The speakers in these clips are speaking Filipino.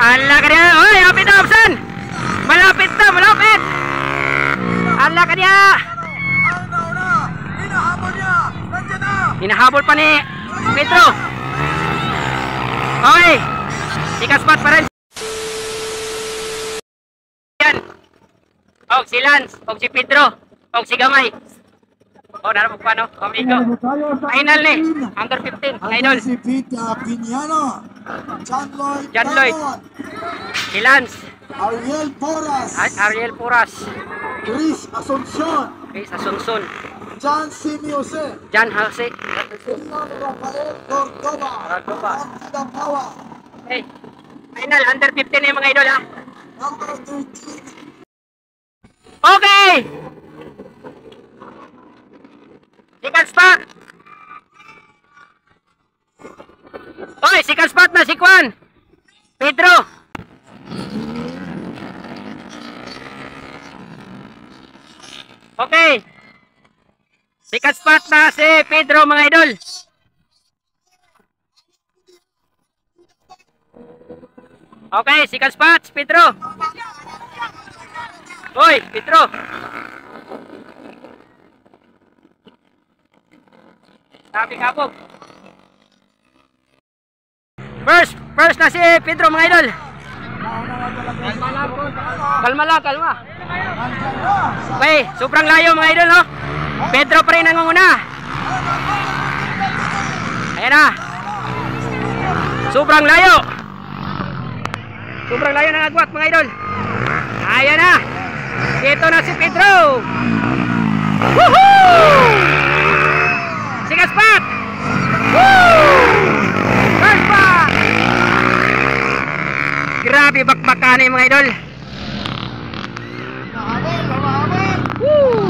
Ala ka niya. Hoy, Happy Dobson. Malapit na, malapit. Ala ka niya. Hinahabol niya. Nandiyan na. Hinahabol pa ni Pedro. Okay. Sikaspat pa rin. Yan. Og si Lance, og si Pedro, og si Gamay. O, naramag pa, no? Amigo. Final ni. Under 15. Idol. Si Pete Piñano. John Lloyd. Si Lance. Ariel Porras. Ariel Porras. Chris Asuncion. Chris Asuncion. John Simiose. John Halsey. Rafael Cordova. Pawa. Hey. Final. Under 15 na yung mga idol, ha? Number 13. Okay! Second spot! Oy, second spot na si Juan! Pedro! Okay! Second spot na si Pedro, mga idol! Okay, second spot si Pedro! Oy, Pedro! Sabi kabog. First na si Pedro, mga idol. Kalma lang, kalma. Okay, sobrang layo mga idol, no? Pedro pa rin nangunguna. Ayan na. Sobrang layo. Sobrang layo ng agwat, mga idol. Ayan na. Ito na si Pedro. Woohoo! Second spot! Woo! First spot! Grabe bakbakan yung mga idol. Woo!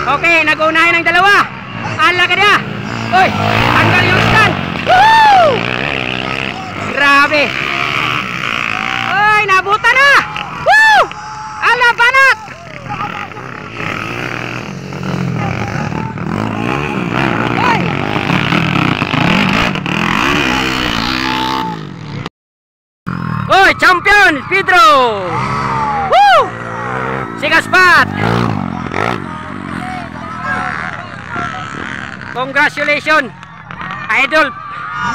Okay, nag-uunahin ang dalawa. Ala ka niya. Uy, tanggal yung stand. Woo! Grabe. Uy, nabuta na. Woo! Ala, banat. Uy. Uy, champion, Pedro. Woo! Sigaspat. Congratulations, Idol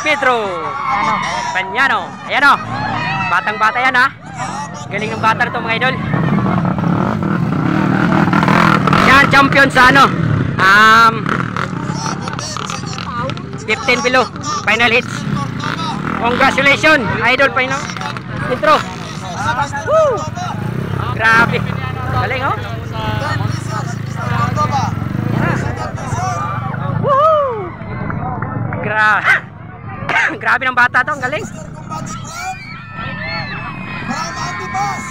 Pedro Piñano. Ayan o, batang bata yan, ha. Galing ng bata ito, mga idol. Yan, champion sa ano 15 below final hits. Congratulations, Idol Pedro. Woo! Grabe, galing, oh. Grabe ng bata to, ang galing. From Antibas,